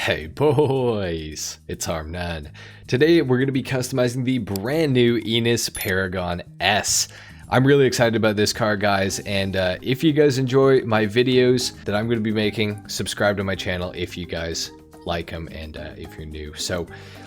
Hey boys, it's HarmNone. Today we're going to be customizing the brand new Enus Paragon S. I'm really excited about this car, guys, and if you guys enjoy my videos that I'm going to be making, subscribe to my channel if you guys like them and if you're new. So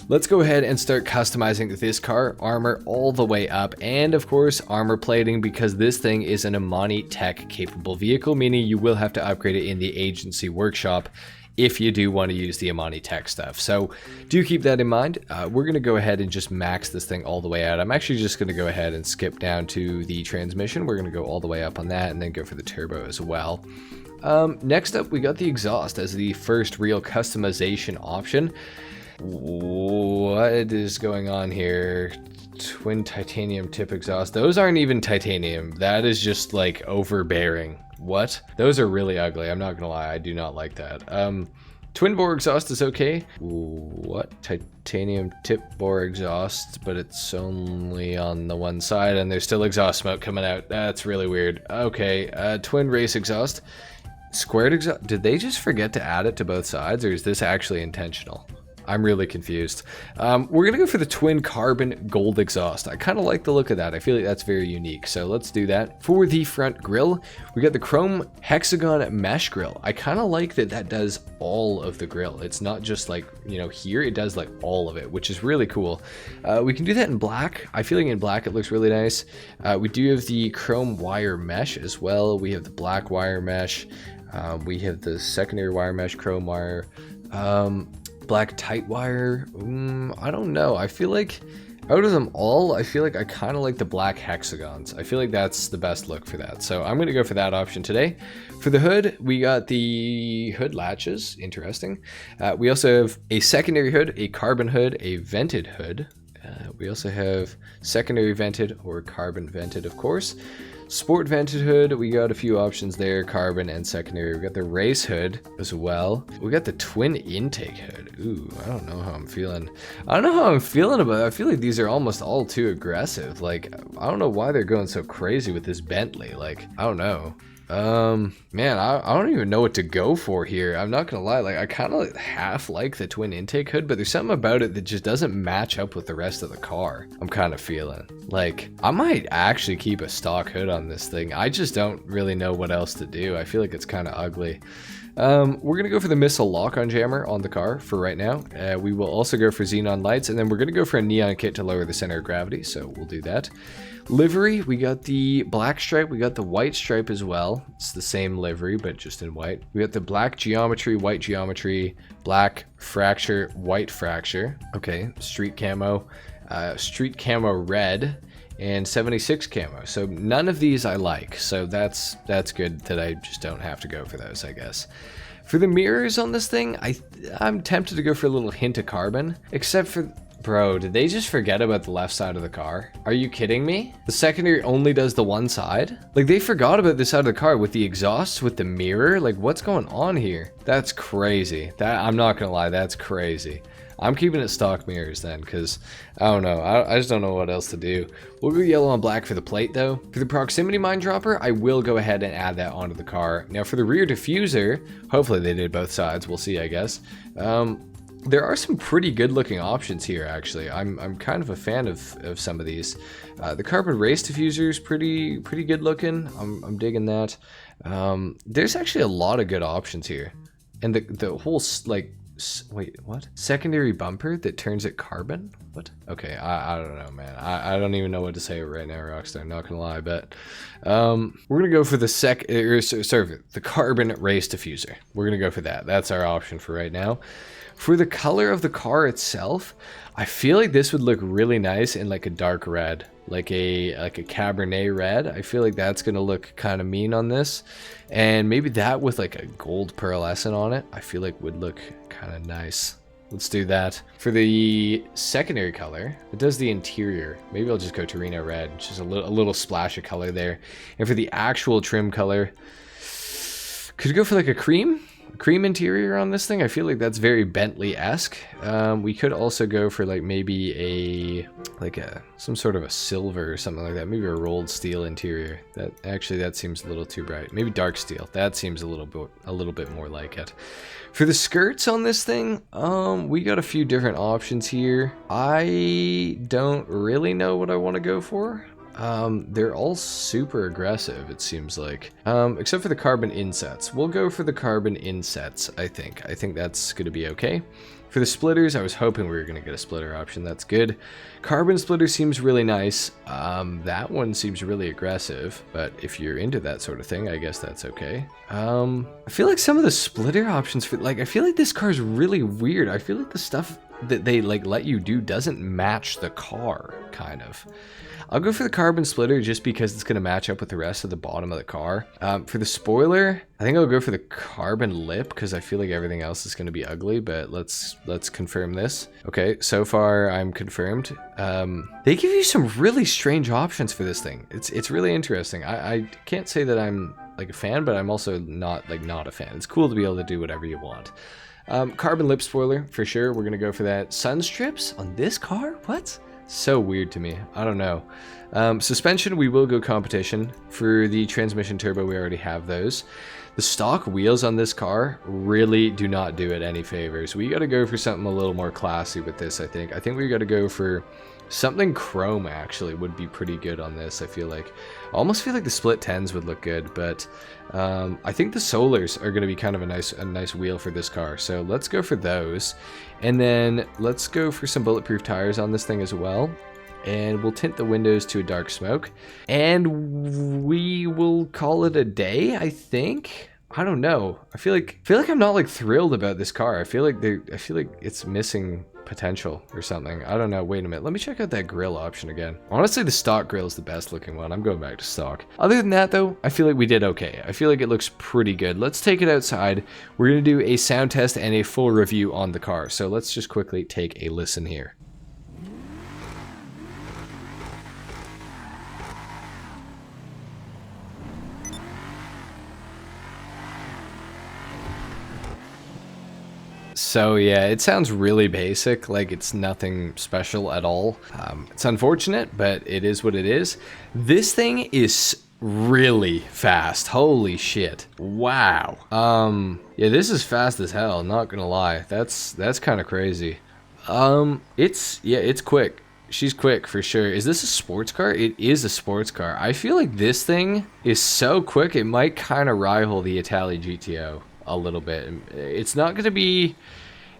let's go ahead and start customizing this car. Armor all the way up, and of course armor plating, because this thing is an Amani Tech capable vehicle, meaning you will have to upgrade it in the agency workshop if you do want to use the Amani Tech stuff. So do keep that in mind. We're going to go ahead and just max this thing all the way out. I'm actually just going to go ahead and skip down to the transmission. We're going to go all the way up on that and then go for the turbo as well. Next up, we got the exhaust as the first real customization option. What is going on here? Twin titanium tip exhaust. Those aren't even titanium. That is just like overbearing. What? Those are really ugly. I'm not gonna lie. I do not like that. Twin bore exhaust is okay. What? Titanium tip bore exhaust, but it's only on the one side and there's still exhaust smoke coming out. That's really weird. Okay, twin race exhaust. Squared exhaust. Did they just forget to add it to both sides, or is this actually intentional? I'm really confused. We're gonna go for the twin carbon gold exhaust. I kind of like the look of that. I feel like that's very unique, so let's do that. For the front grille, we got the chrome hexagon mesh grille. I kind of like that that does all of the grille. It's not just like, you know, here, it does like all of it, which is really cool. We can do that in black. I feel like in black it looks really nice. We do have the chrome wire mesh as well. We have the black wire mesh. We have the secondary wire mesh, chrome wire. Black tight wire. I don't know. I feel like out of them all, I feel like I kind of like the black hexagons. I feel like that's the best look for that. So I'm going to go for that option today. For the hood, we got the hood latches. Interesting. We also have a secondary hood, a carbon hood, a vented hood. We also have secondary vented or carbon vented, of course. Sport vented hood, we got a few options there, carbon and secondary. We got the race hood as well. We got the twin intake hood. Ooh, I don't know how I'm feeling. I don't know how I'm feeling about it. I feel like these are almost all too aggressive. Like, I don't know why they're going so crazy with this Bentley. Like, I don't know. Man, I don't even know what to go for here. I'm not gonna lie, like I kind of half like the twin intake hood, but there's something about it that just doesn't match up with the rest of the car. I'm kind of feeling like I might actually keep a stock hood on this thing. I just don't really know what else to do. I feel like it's kind of ugly. We're gonna go for the missile lock-on jammer on the car for right now. We will also go for xenon lights, and then we're gonna go for a neon kit to lower the center of gravity, so we'll do that. Livery, we got the black stripe, we got the white stripe as well. It's the same livery, but just in white. We got the black geometry, white geometry, black fracture, white fracture. Okay, street camo red, and 76 camo. So none of these I like, so that's good that I just don't have to go for those, I guess. For the mirrors on this thing, I'm tempted to go for a little hint of carbon, except for, bro, did they just forget about the left side of the car? Are you kidding me? The secondary only does the one side? Like, they forgot about this side of the car with the exhaust, with the mirror. Like, what's going on here? That's crazy. I'm not gonna lie, that's crazy. I'm keeping it stock mirrors then, because I don't know. I just don't know what else to do. We'll go yellow and black for the plate though. For the proximity mine dropper, I will go ahead and add that onto the car. Now for the rear diffuser, hopefully they did both sides. We'll see, I guess. There are some pretty good looking options here, actually. I'm kind of a fan of some of these. The carbon race diffuser is pretty good looking. I'm digging that. There's actually a lot of good options here. And the whole, like, wait, what? Secondary bumper that turns it carbon? What? Okay, I don't know, man. I don't even know what to say right now, Rockstar. Not gonna lie, but we're gonna go for the the carbon race diffuser. We're gonna go for that. That's our option for right now. For the color of the car itself, I feel like this would look really nice in like a dark red, like a Cabernet red. I feel like that's gonna look kind of mean on this, and maybe that with like a gold pearlescent on it, I feel like would look kind of nice. Let's do that. For the secondary color, it does the interior. Maybe I'll just go Torino red, just a little splash of color there. And for the actual trim color, could you go for like a cream? Cream interior on this thing, I feel like that's very Bentley-esque. We could also go for like maybe some sort of a silver or something like that. Maybe a rolled steel interior. That seems a little too bright. Maybe dark steel. That seems a little bit more like it. For the skirts on this thing, we got a few different options here. I don't really know what I want to go for. They're all super aggressive, it seems like. Except for the carbon insets. We'll go for the carbon insets, I think. I think that's going to be okay. For the splitters, I was hoping we were going to get a splitter option. That's good. Carbon splitter seems really nice. That one seems really aggressive, but if you're into that sort of thing, I guess that's okay. I feel like some of the splitter options for, like, I feel like this car is really weird. I feel like the stuff that they like let you do doesn't match the car, kind of. I'll go for the carbon splitter just because it's going to match up with the rest of the bottom of the car. For the spoiler, I think I'll go for the carbon lip because I feel like everything else is going to be ugly, but let's confirm this. Okay, so far I'm confirmed. They give you some really strange options for this thing. It's really interesting. I can't say that I'm like a fan, but I'm also not a fan. It's cool to be able to do whatever you want. Carbon lip spoiler for sure. We're going to go for that. Sun strips on this car? What? So weird to me. I don't know. Suspension, we will go competition. For the transmission turbo, we already have those. The stock wheels on this car really do not do it any favors. We got to go for something a little more classy with this, I think. I think we got to go for something chrome, actually, would be pretty good on this, I feel like. I almost feel like the split 10s would look good, but I think the solars are going to be kind of a nice wheel for this car. So let's go for those. And then let's go for some bulletproof tires on this thing as well. And we'll tint the windows to a dark smoke. And we will call it a day, I think. I don't know. I feel like I'm not like thrilled about this car. I feel like it's missing potential or something. I don't know. Wait a minute. Let me check out that grill option again. Honestly, the stock grill is the best looking one. I'm going back to stock. Other than that, though, I feel like we did okay. I feel like it looks pretty good. Let's take it outside. We're going to do a sound test and a full review on the car. So let's just quickly take a listen here. So yeah, it sounds really basic, like it's nothing special at all. It's unfortunate, but it is what it is. This thing is really fast. Holy shit. Wow. Yeah, this is fast as hell, not gonna lie. That's kind of crazy. It's quick. She's quick for sure. Is this a sports car? It is a sports car. I feel like this thing is so quick, it might kind of rival the Italy GTO a little bit. It's not going to be...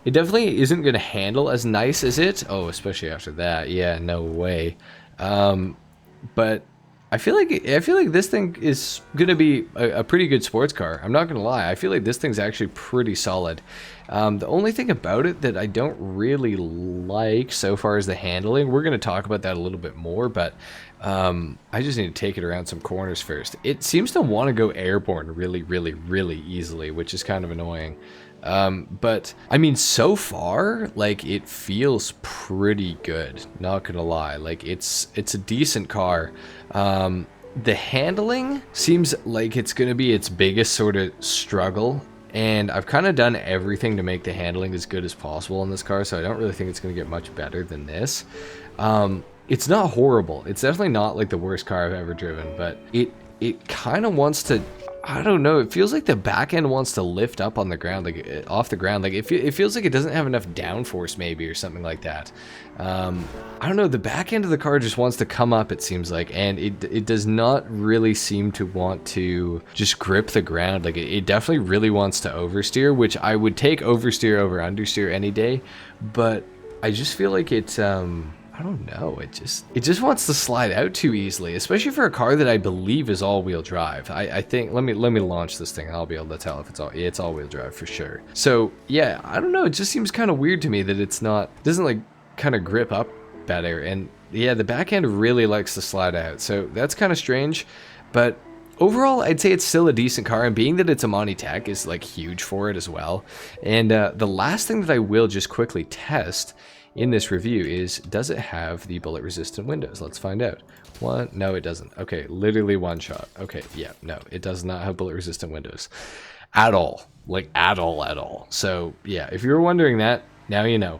It definitely isn't going to handle as nice as it. Oh, especially after that. Yeah, no way. But I feel like this thing is going to be a pretty good sports car. I'm not going to lie. I feel like this thing's actually pretty solid. The only thing about it that I don't really like so far is the handling. We're going to talk about that a little bit more, but I just need to take it around some corners first. It seems to want to go airborne really easily, which is kind of annoying. But I mean, so far, like, it feels pretty good, not gonna lie. Like, it's a decent car. The handling seems like it's gonna be its biggest sort of struggle, and I've kind of done everything to make the handling as good as possible in this car, so I don't really think it's gonna get much better than this. It's not horrible. It's definitely not like the worst car I've ever driven, but it kind of wants to, I don't know, it feels like the back end wants to lift up on the ground, like off the ground. Like it feels like it doesn't have enough downforce maybe, or something like that. I don't know, the back end of the car just wants to come up, it seems like, and it does not really seem to want to just grip the ground. Like it definitely really wants to oversteer, which I would take oversteer over understeer any day, but I just feel like it's I don't know, it just wants to slide out too easily, especially for a car that I believe is all-wheel drive. I think, let me launch this thing and I'll be able to tell if it's all-wheel drive for sure. So yeah, I don't know, it just seems kind of weird to me that doesn't like kind of grip up better, and yeah, the back end really likes to slide out, so that's kind of strange. But overall, I'd say it's still a decent car, and being that it's a Monty Tech is like huge for it as well. And the last thing that I will just quickly test in this review is, does it have the bullet resistant windows? Let's find out. No, it doesn't. Okay, literally one shot. Okay, yeah, no, it does not have bullet resistant windows at all. like at all. So yeah, if you were wondering that, now you know.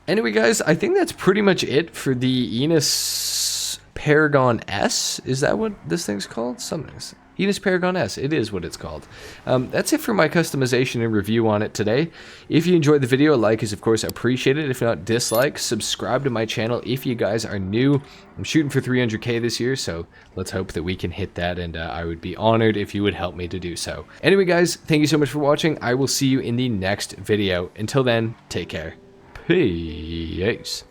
Anyway, guys, I think that's pretty much it for the Enus Paragon S. Is that what this thing's called? Something's Enus Paragon S. It is what it's called. That's it for my customization and review on it today. If you enjoyed the video, a like is of course appreciated. If not, dislike. Subscribe to my channel if you guys are new. I'm shooting for 300k this year, so let's hope that we can hit that, and I would be honored if you would help me to do so. Anyway, guys, thank you so much for watching. I will see you in the next video. Until then, take care. Peace.